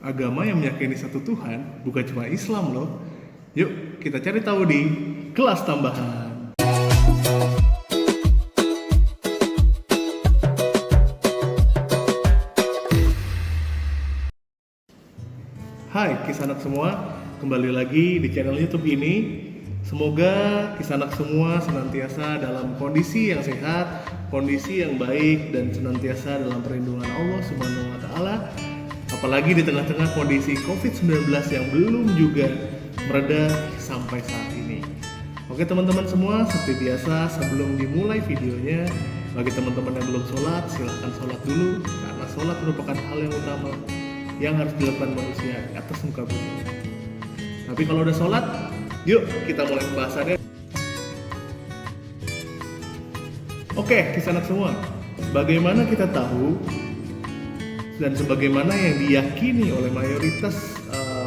agama yang meyakini satu Tuhan, bukan cuma Islam loh. Yuk kita cari tahu di kelas tambahan. Hai Kisanak semua, kembali lagi di channel YouTube ini. Semoga Kisanak semua senantiasa dalam kondisi yang sehat, kondisi yang baik, dan senantiasa dalam perlindungan Allah Subhanahu wa Ta'ala. Apalagi di tengah-tengah kondisi COVID-19 yang belum juga mereda sampai saat ini. Oke teman-teman semua, seperti biasa sebelum dimulai videonya, bagi teman-teman yang belum sholat, silahkan sholat dulu, karena sholat merupakan hal yang utama yang harus dilakukan manusia di atas muka bumi. Tapi kalau udah sholat, yuk kita mulai pembahasannya. Oke, Kisanak semua, bagaimana kita tahu dan sebagaimana yang diyakini oleh mayoritas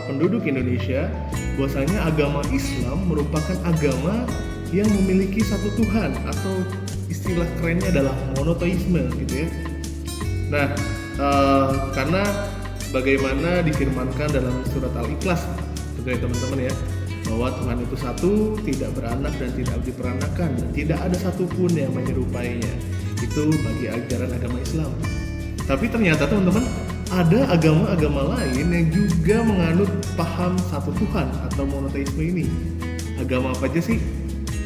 penduduk Indonesia, bahwasanya agama Islam merupakan agama yang memiliki satu Tuhan, atau istilah kerennya adalah monoteisme gitu ya. Nah, karena bagaimana difirmankan dalam surat Al-Ikhlas gitu ya teman-teman ya, bahwa Tuhan itu satu, tidak beranak dan tidak diperanakan, dan tidak ada satupun yang menyerupainya. Itu bagi ajaran agama Islam. Tapi ternyata teman-teman, ada agama-agama lain yang juga menganut paham satu Tuhan atau monoteisme ini. Agama apa aja sih?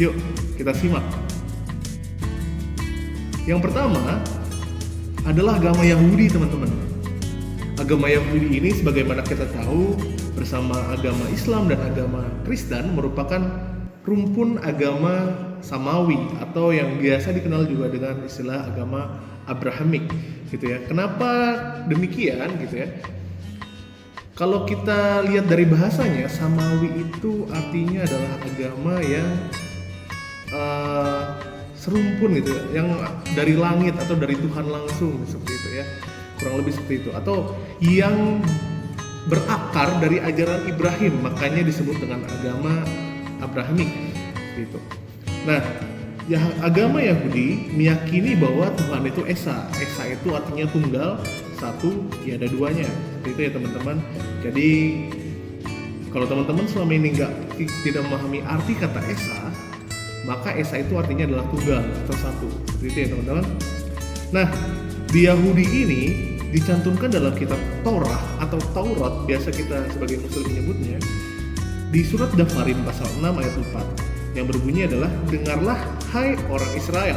Yuk kita simak. Yang pertama adalah agama Yahudi teman-teman. Agama Yahudi ini sebagaimana kita tahu bersama agama Islam dan agama Kristen merupakan rumpun agama Samawi, atau yang biasa dikenal juga dengan istilah agama Abrahamik gitu ya. Kenapa demikian gitu ya? Kalau kita lihat dari bahasanya, Samawi itu artinya adalah agama yang serumpun gitu ya, yang dari langit atau dari Tuhan langsung seperti itu ya. Kurang lebih seperti itu, atau yang berakar dari ajaran Ibrahim, makanya disebut dengan agama Abrahamik gitu. Nah, ya, agama Yahudi meyakini bahwa Tuhan itu Esa. Esa itu artinya tunggal, satu, tiada duanya. Seperti itu ya teman-teman. Jadi kalau teman-teman selama ini tidak memahami arti kata Esa, maka Esa itu artinya adalah tunggal atau satu. Seperti itu ya teman-teman. Nah, di Yahudi ini dicantumkan dalam kitab Torah atau Taurat, biasa kita sebagai muslim menyebutnya, di surat Devarim pasal 6 ayat 4, yang berbunyi adalah, dengarlah hai orang Israel.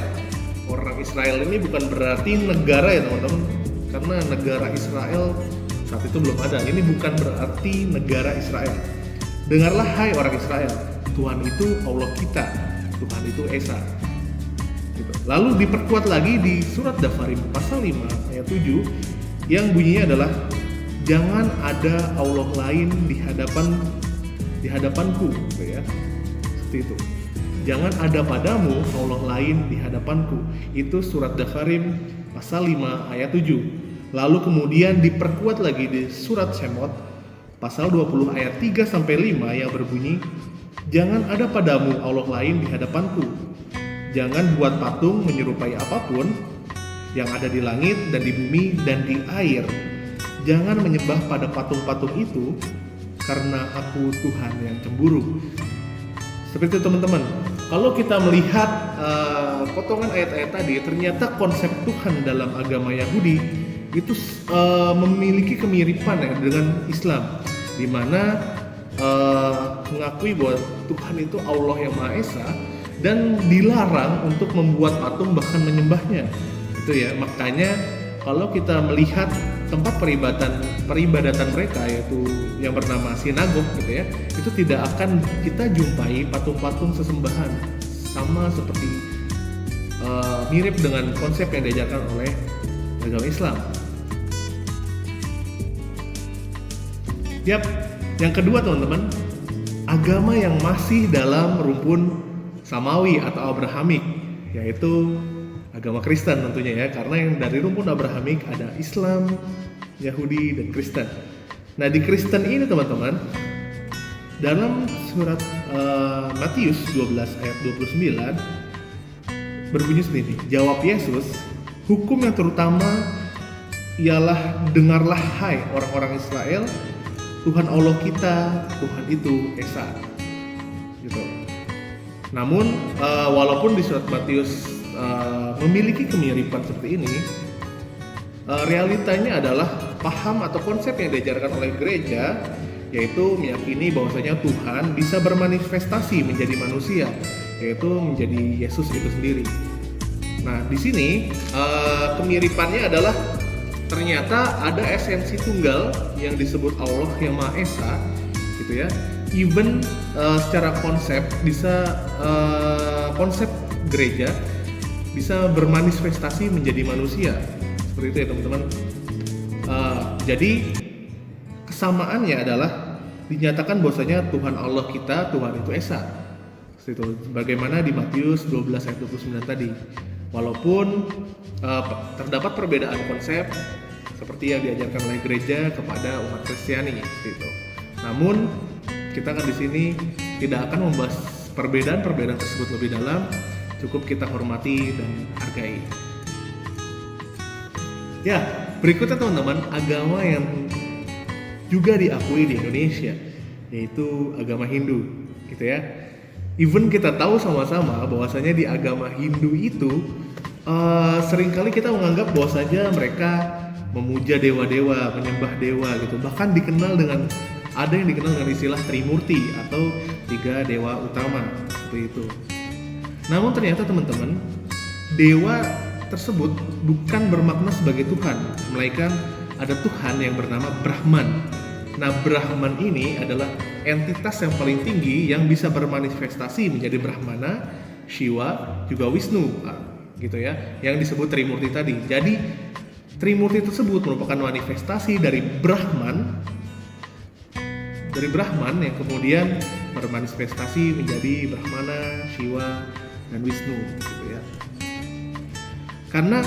Orang Israel ini bukan berarti negara ya teman-teman, karena negara Israel saat itu belum ada. Ini bukan berarti negara Israel. Dengarlah hai orang Israel, Tuhan itu Allah kita, Tuhan itu Esa. Lalu diperkuat lagi di surat Devarim pasal 5 ayat 7, yang bunyinya adalah, jangan ada Allah lain di hadapanku gitu ya. Seperti itu. Jangan ada padamu Allah lain di hadapanku. Itu surat Devarim pasal 5 ayat 7. Lalu kemudian diperkuat lagi di surat Shemot pasal 20 ayat 3 sampai 5 yang berbunyi, jangan ada padamu Allah lain di hadapanku. Jangan buat patung menyerupai apapun yang ada di langit dan di bumi dan di air. Jangan menyembah pada patung-patung itu, karena aku Tuhan yang cemburu. Seperti itu teman-teman. Kalau kita melihat potongan ayat-ayat tadi, ternyata konsep Tuhan dalam agama Yahudi itu memiliki kemiripan ya dengan Islam, di mana mengakui bahwa Tuhan itu Allah yang Maha Esa, dan dilarang untuk membuat patung bahkan menyembahnya. Itu ya, makanya kalau kita melihat tempat peribadatan mereka, yaitu yang bernama sinagog gitu ya, itu tidak akan kita jumpai patung-patung sesembahan, sama seperti mirip dengan konsep yang diajarkan oleh agama Islam. Yap, yang kedua teman-teman, agama yang masih dalam rumpun Samawi atau Abrahamik, yaitu agama Kristen tentunya ya, karena yang dari rumpun Abrahamik ada Islam, Yahudi, dan Kristen. Nah, di Kristen ini teman-teman, dalam surat Matius 12 ayat 29 berbunyi seperti ini. Jawab Yesus, hukum yang terutama ialah dengarlah hai orang-orang Israel, Tuhan Allah kita, Tuhan itu Esa. Gitu. Namun walaupun di surat Matius memiliki kemiripan seperti ini, realitanya adalah paham atau konsep yang diajarkan oleh gereja, yaitu meyakini bahwasanya Tuhan bisa bermanifestasi menjadi manusia, yaitu menjadi Yesus itu sendiri. Nah, di sini kemiripannya adalah ternyata ada esensi tunggal yang disebut Allah yang Maha Esa, gitu ya. Even secara konsep bisa konsep gereja bisa bermanifestasi menjadi manusia, seperti itu ya teman-teman. Jadi kesamaannya adalah dinyatakan bahwasanya Tuhan Allah kita, Tuhan itu Esa. Itu bagaimana di Matius 12 ayat 29 tadi. Walaupun terdapat perbedaan konsep seperti yang diajarkan oleh gereja kepada umat Kristiani, gitu. Namun kita kan di sini tidak akan membahas perbedaan-perbedaan tersebut lebih dalam, cukup kita hormati dan hargai. Ya, berikutnya teman-teman, agama yang juga diakui di Indonesia, yaitu agama Hindu, gitu ya. Even kita tahu sama-sama bahwasanya di agama Hindu itu seringkali kita menganggap bahwasanya mereka memuja dewa-dewa, menyembah dewa gitu. Bahkan ada yang dikenal dengan istilah Trimurti atau 3 dewa utama, seperti itu. Namun ternyata teman-teman, dewa tersebut bukan bermakna sebagai Tuhan, melainkan ada Tuhan yang bernama Brahman. Nah, Brahman ini adalah entitas yang paling tinggi yang bisa bermanifestasi menjadi Brahmana, Shiva, juga Wisnu, gitu ya, yang disebut Trimurti tadi. Jadi Trimurti tersebut merupakan manifestasi dari Brahman yang kemudian bermanifestasi menjadi Brahmana, Shiva, dan Wisnu, gitu ya. Karena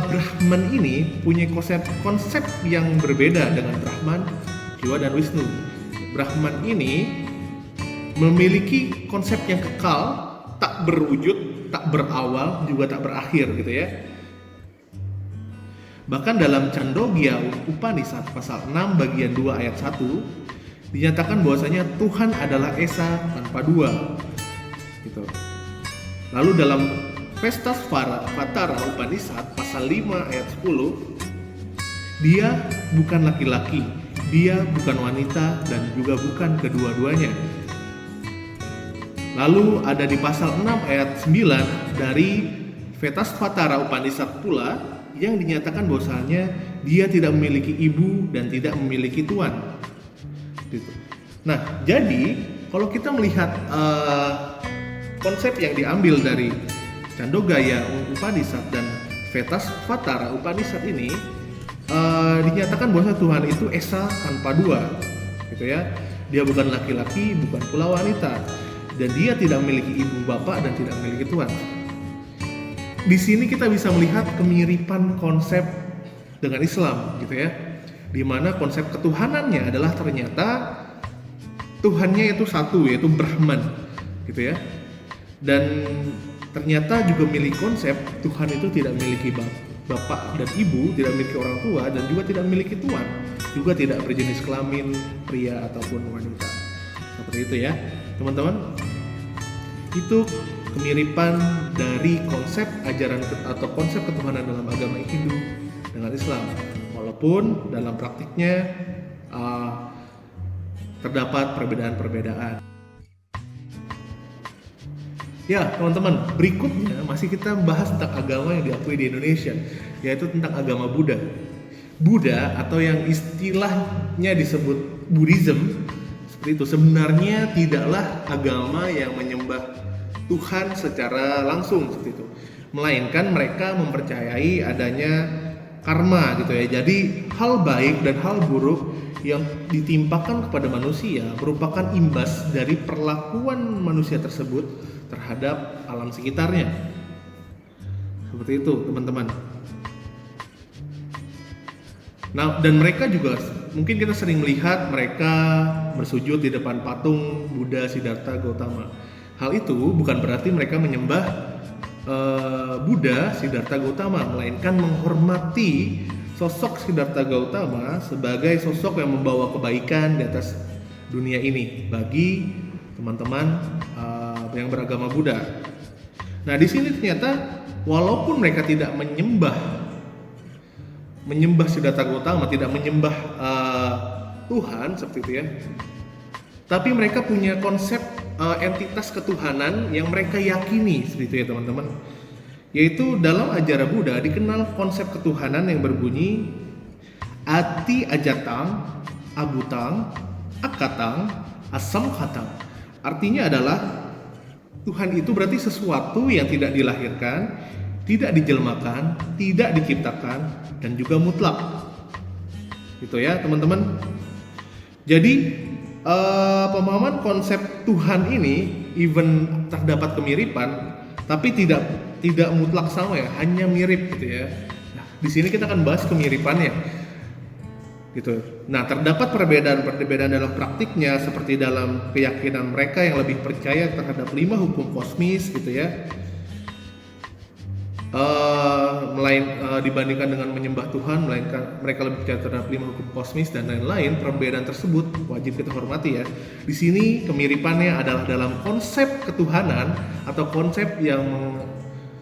Brahman ini punya konsep yang berbeda dengan Brahman, Shiva, dan Wisnu. Brahman ini memiliki konsep yang kekal, tak berwujud, tak berawal, juga tak berakhir, gitu ya. Bahkan dalam Chandogya Upanishad pasal 6 bagian 2 ayat 1 dinyatakan bahwasanya Tuhan adalah Esa tanpa dua, gitu. Lalu dalam Vestas Vatara Upanishad pasal 5 ayat 10, dia bukan laki-laki, dia bukan wanita, dan juga bukan kedua-duanya. Lalu ada di pasal 6 ayat 9 dari Vestas Vatara Upanishad pula yang dinyatakan bahwasanya dia tidak memiliki ibu dan tidak memiliki tuan. Gitu. Nah, jadi kalau kita melihat konsep yang diambil dari Chandogya Upanishad dan Vestas Vatara Upanishad ini dinyatakan bahwa Tuhan itu Esa tanpa dua, gitu ya. Dia bukan laki-laki, bukan pula wanita, dan dia tidak memiliki ibu bapak dan tidak memiliki tuan. Di sini kita bisa melihat kemiripan konsep dengan Islam, gitu ya, di mana konsep ketuhanannya adalah ternyata Tuhannya itu satu, yaitu Brahman, gitu ya. Dan ternyata juga memiliki konsep Tuhan itu tidak memiliki bapak dan ibu, tidak memiliki orang tua, dan juga tidak memiliki tuan, juga tidak berjenis kelamin pria ataupun wanita. Seperti itu ya teman-teman. Itu kemiripan dari konsep ajaran atau konsep ketuhanan dalam agama Hindu dengan Islam, walaupun dalam praktiknya terdapat perbedaan-perbedaan. Ya teman-teman, berikutnya masih kita bahas tentang agama yang diakui di Indonesia, yaitu tentang agama Buddha. Buddha atau yang istilahnya disebut Buddhism, seperti itu, sebenarnya tidaklah agama yang menyembah Tuhan secara langsung, seperti itu, melainkan mereka mempercayai adanya karma, gitu ya. Jadi hal baik dan hal buruk yang ditimpakan kepada manusia merupakan imbas dari perlakuan manusia tersebut terhadap alam sekitarnya. Seperti itu teman-teman. Nah, dan mereka juga, mungkin kita sering melihat mereka bersujud di depan patung Buddha Siddhartha Gautama. Hal itu bukan berarti mereka menyembah Buddha Siddhartha Gautama, melainkan menghormati sosok Siddhartha Gautama sebagai sosok yang membawa kebaikan di atas dunia ini bagi teman-teman yang beragama Buddha. Nah, di sini ternyata walaupun mereka tidak menyembah Siddhartha Gautama, tidak menyembah Tuhan seperti itu ya, tapi mereka punya konsep entitas ketuhanan yang mereka yakini seperti itu ya teman-teman. Yaitu dalam ajaran Buddha dikenal konsep ketuhanan yang berbunyi Ati Ajatang, Abutang, Akatang, Asamkhatang. Artinya adalah Tuhan itu berarti sesuatu yang tidak dilahirkan, tidak dijelmakan, tidak diciptakan, dan juga mutlak. Gitu ya teman-teman. Jadi pemahaman konsep Tuhan ini even terdapat kemiripan, tapi tidak mutlak sama ya, hanya mirip gitu ya. Nah, di sini kita akan bahas kemiripannya. Gitu. Nah, terdapat perbedaan dalam praktiknya seperti dalam keyakinan mereka yang lebih percaya terhadap 5 hukum kosmis gitu ya. Dibandingkan dengan menyembah Tuhan, melainkan mereka lebih percaya terhadap 5 hukum kosmis dan lain-lain. Perbedaan tersebut wajib kita hormati ya. Di sini kemiripannya adalah dalam konsep ketuhanan atau konsep yang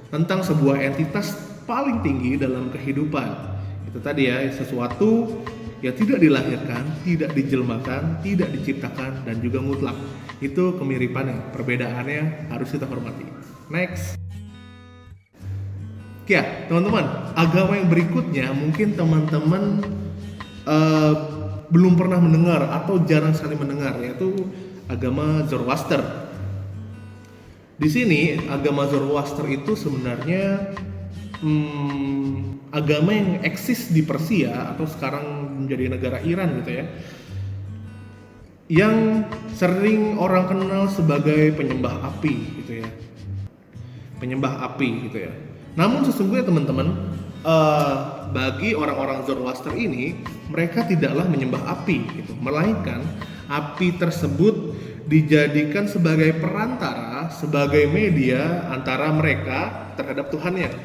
tentang sebuah entitas paling tinggi dalam kehidupan. Itu tadi ya, sesuatu yang tidak dilahirkan, tidak dijelmakan, tidak diciptakan, dan juga mutlak. Itu kemiripannya, perbedaannya harus kita hormati. Next. Ya, teman-teman, agama yang berikutnya mungkin teman-teman belum pernah mendengar atau jarang sekali mendengar, yaitu agama Zoroaster. Di sini agama Zoroaster itu sebenarnya agama yang eksis di Persia atau sekarang menjadi negara Iran gitu ya, yang sering orang kenal sebagai penyembah api gitu ya, penyembah api gitu ya. Namun sesungguhnya teman-teman, bagi orang-orang Zoroaster ini, mereka tidaklah menyembah api gitu, melainkan api tersebut dijadikan sebagai perantara, sebagai media antara mereka terhadap Tuhannya.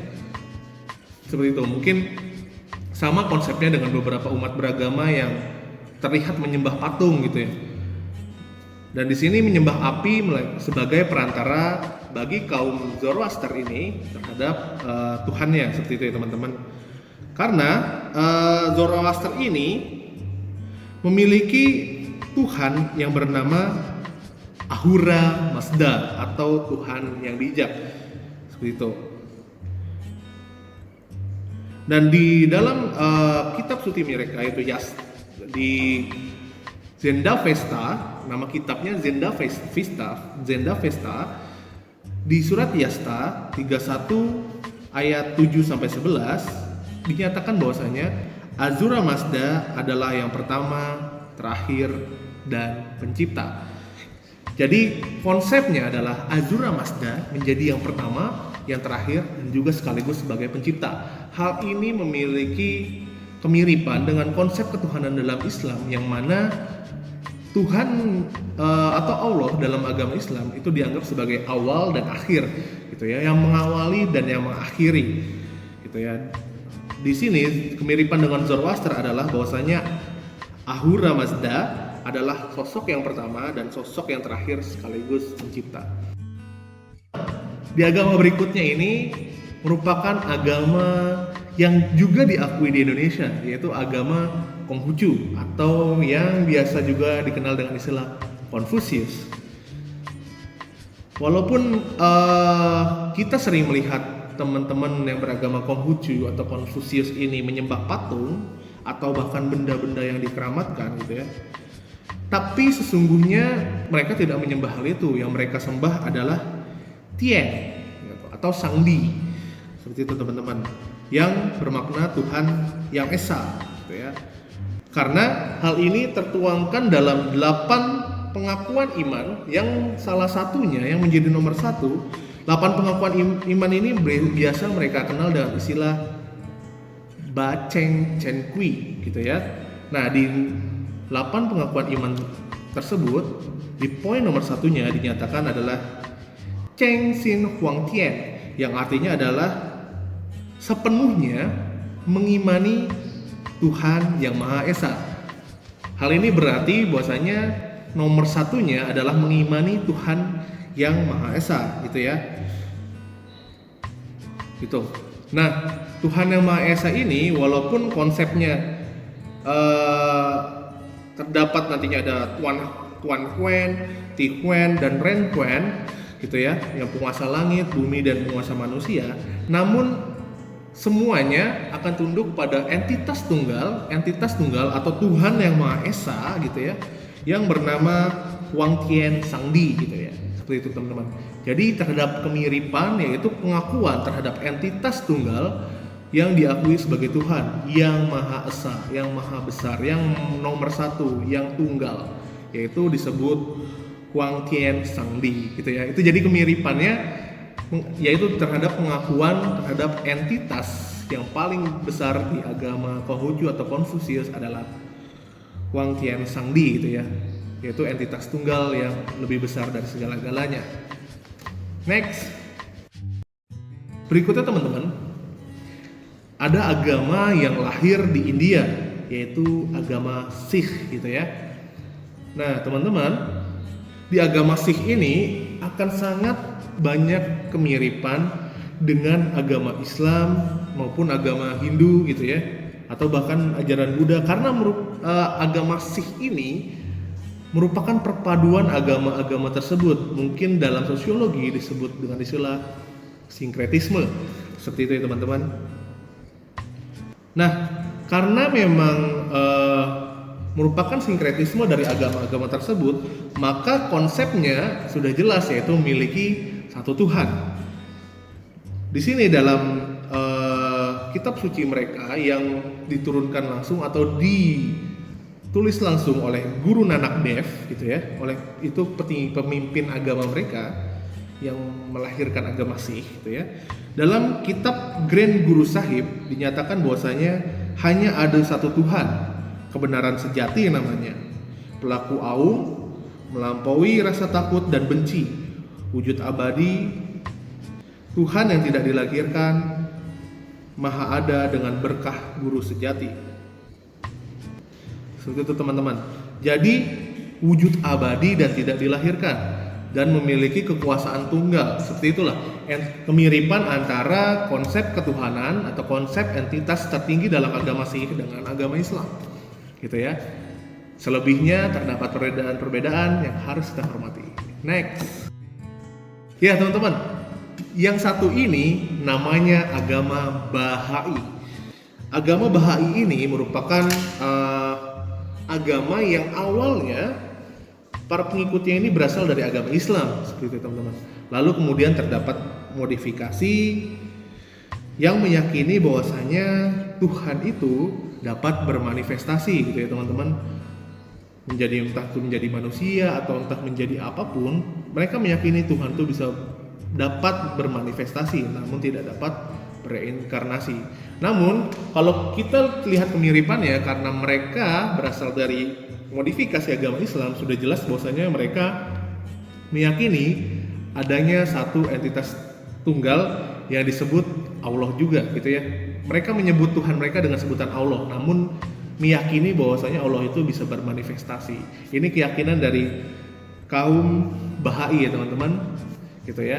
Seperti itu. Mungkin sama konsepnya dengan beberapa umat beragama yang terlihat menyembah patung gitu ya. Dan di sini menyembah api sebagai perantara bagi kaum Zoroaster ini terhadap Tuhannya, seperti itu ya teman-teman. Karena Zoroaster ini memiliki Tuhan yang bernama Ahura Mazda atau Tuhan yang bijak, seperti itu. Dan di dalam kitab suci mereka itu di Zendavesta, nama kitabnya Zendavesta, di surat Yasta 31 ayat 7 sampai 11 dinyatakan bahwasanya Ahura Mazda adalah yang pertama, terakhir, dan pencipta. Jadi konsepnya adalah Ahura Mazda menjadi yang pertama, yang terakhir, dan juga sekaligus sebagai pencipta. Hal ini memiliki kemiripan dengan konsep ketuhanan dalam Islam, yang mana Tuhan atau Allah dalam agama Islam itu dianggap sebagai awal dan akhir gitu ya, yang mengawali dan yang mengakhiri gitu ya. Di sini kemiripan dengan Zoroaster adalah bahwasanya Ahura Mazda adalah sosok yang pertama dan sosok yang terakhir sekaligus pencipta. Di agama berikutnya ini merupakan agama yang juga diakui di Indonesia, yaitu agama Konghucu atau yang biasa juga dikenal dengan istilah Konfusius. Walaupun kita sering melihat teman-teman yang beragama Konghucu atau Konfusius ini menyembah patung atau bahkan benda-benda yang dikeramatkan gitu ya, tapi sesungguhnya mereka tidak menyembah hal itu. Yang mereka sembah adalah Tien atau Sangdi, seperti itu teman-teman, yang bermakna Tuhan yang Esa gitu ya. Karena hal ini tertuangkan dalam 8 pengakuan iman, yang salah satunya yang menjadi nomor 1. 8 pengakuan iman ini biasa mereka kenal dengan istilah Ba Cheng Chen Kui gitu ya. Nah, di 8 pengakuan iman tersebut, di poin nomor 1-nya dinyatakan adalah Cheng Xin Huang Tian, yang artinya adalah sepenuhnya mengimani Tuhan yang Maha Esa. Hal ini berarti bahwasanya nomor satunya adalah mengimani Tuhan yang Maha Esa, gitu ya. Gitu. Nah, Tuhan yang Maha Esa ini walaupun konsepnya terdapat nantinya ada Tuan Huen, Ti Huen, dan Ren Huen, gitu ya, yang penguasa langit, bumi, dan penguasa manusia. Namun semuanya akan tunduk pada entitas tunggal atau Tuhan yang Maha Esa, gitu ya, yang bernama Huang Tian Sangdi, gitu ya. Seperti itu teman-teman. Jadi terhadap kemiripan yaitu pengakuan terhadap entitas tunggal yang diakui sebagai Tuhan yang Maha Esa, yang Maha Besar, yang nomor satu, yang tunggal, yaitu disebut Huang Tian Sangdi, gitu ya. Itu jadi kemiripannya yaitu terhadap pengakuan terhadap entitas yang paling besar di agama Konghucu atau Konfusius adalah Huang Tian Sangdi, gitu ya, yaitu entitas tunggal yang lebih besar dari segala-galanya. Next, berikutnya teman-teman, ada agama yang lahir di India, yaitu agama Sikh, gitu ya. Nah teman-teman, di agama Sikh ini akan sangat banyak kemiripan dengan agama Islam maupun agama Hindu, gitu ya, atau bahkan ajaran Buddha, karena agama Sikh ini merupakan perpaduan agama-agama tersebut. Mungkin dalam sosiologi disebut dengan istilah sinkretisme, seperti itu ya teman-teman. Nah, karena memang merupakan sinkretisme dari agama-agama tersebut, maka konsepnya sudah jelas, yaitu memiliki satu Tuhan. Di sini dalam kitab suci mereka yang diturunkan langsung atau ditulis langsung oleh Guru Nanak Dev, gitu ya, oleh itu pemimpin agama mereka yang melahirkan agama Sikh, gitu ya. Dalam kitab Grand Guru Sahib dinyatakan bahwasanya hanya ada satu Tuhan, kebenaran sejati namanya, pelaku aum, melampaui rasa takut dan benci, wujud abadi, Tuhan yang tidak dilahirkan, maha ada dengan berkah guru sejati. Seperti itu teman-teman. Jadi wujud abadi dan tidak dilahirkan dan memiliki kekuasaan tunggal. Seperti itulah kemiripan antara konsep ketuhanan atau konsep entitas tertinggi dalam agama Sikh dengan agama Islam, gitu ya. Selebihnya terdapat perbedaan-perbedaan yang harus kita hormati. Next. Ya teman-teman, yang satu ini namanya agama Bahai. Agama Bahai ini merupakan agama yang awalnya para pengikutnya ini berasal dari agama Islam, seperti itu teman-teman. Lalu kemudian terdapat modifikasi yang meyakini bahwasanya Tuhan itu dapat bermanifestasi, gitu ya teman-teman. Entah itu menjadi manusia atau entah menjadi apapun, mereka meyakini Tuhan itu bisa dapat bermanifestasi, namun tidak dapat bereinkarnasi. Namun kalau kita lihat kemiripannya, karena mereka berasal dari modifikasi agama Islam, sudah jelas bahwasanya mereka meyakini adanya satu entitas tunggal yang disebut Allah juga, gitu ya. Mereka menyebut Tuhan mereka dengan sebutan Allah, namun meyakini bahwasanya Allah itu bisa bermanifestasi. Ini keyakinan dari kaum Bahai ya teman-teman, gitu ya.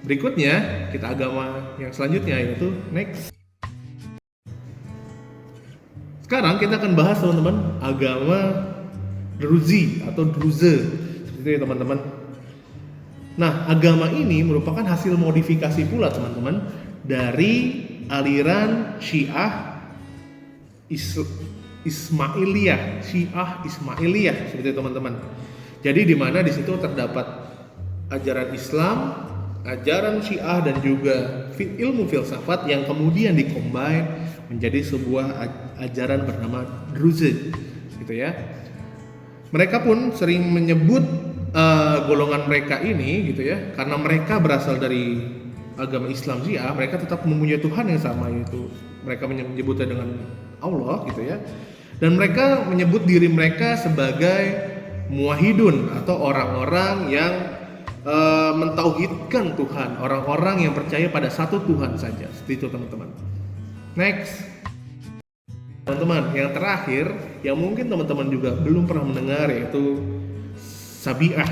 Berikutnya kita agama yang selanjutnya, yaitu next. Sekarang kita akan bahas teman-teman agama Druzi atau Druze, seperti itu ya teman-teman. Nah, agama ini merupakan hasil modifikasi pula teman-teman dari aliran Syiah Ismailiyah, seperti itu teman-teman. Jadi di mana di situ terdapat ajaran Islam, ajaran Syiah, dan juga ilmu filsafat yang kemudian dikombin menjadi sebuah ajaran bernama Druze, gitu ya. Mereka pun sering menyebut golongan mereka ini, gitu ya, karena mereka berasal dari agama Islam Syiah, mereka tetap mempunyai Tuhan yang sama, yaitu mereka menyebutnya dengan Allah, gitu ya. Dan mereka menyebut diri mereka sebagai muwahhidun atau orang-orang yang mentauhidkan Tuhan, orang-orang yang percaya pada satu Tuhan saja. Seperti itu teman-teman. Next. Teman-teman, yang terakhir yang mungkin teman-teman juga belum pernah mendengar yaitu Sabi'ah.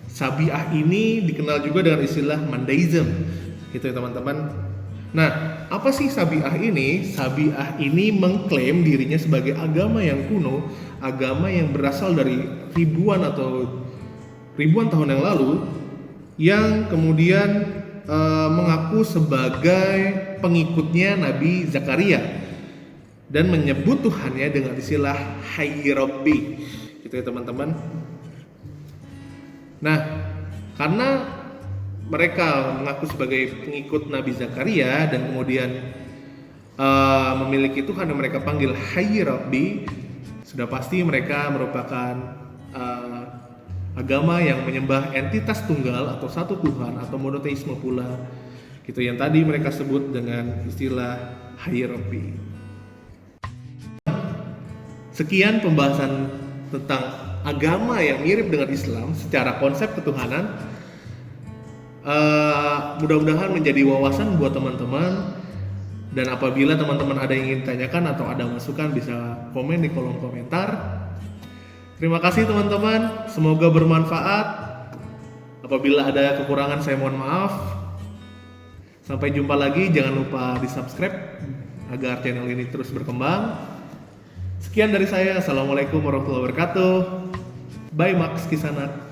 Sabi'ah ini dikenal juga dengan istilah Mandaism, gitu ya teman-teman. Nah, apa sih Sabi'ah ini? Sabi'ah ini mengklaim dirinya sebagai agama yang kuno, agama yang berasal dari ribuan tahun yang lalu, yang kemudian mengaku sebagai pengikutnya Nabi Zakaria dan menyebut Tuhannya dengan istilah Hayy Rabbi, gitu ya teman-teman. Nah, karena mereka mengaku sebagai pengikut Nabi Zakaria dan kemudian memiliki Tuhan yang mereka panggil Hayy Rabbi, sudah pasti mereka merupakan agama yang menyembah entitas tunggal atau satu Tuhan atau monoteisme pula, gitu yang tadi mereka sebut dengan istilah Hayy Rabbi. Sekian pembahasan tentang agama yang mirip dengan Islam secara konsep ketuhanan. Mudah-mudahan menjadi wawasan buat teman-teman, dan apabila teman-teman ada yang ingin tanyakan atau ada masukan bisa komen di kolom komentar. Terima kasih teman-teman, semoga bermanfaat. Apabila ada kekurangan saya mohon maaf. Sampai jumpa lagi, jangan lupa di subscribe agar channel ini terus berkembang. Sekian dari saya, assalamualaikum warahmatullahi wabarakatuh. Bye Max Kisanak.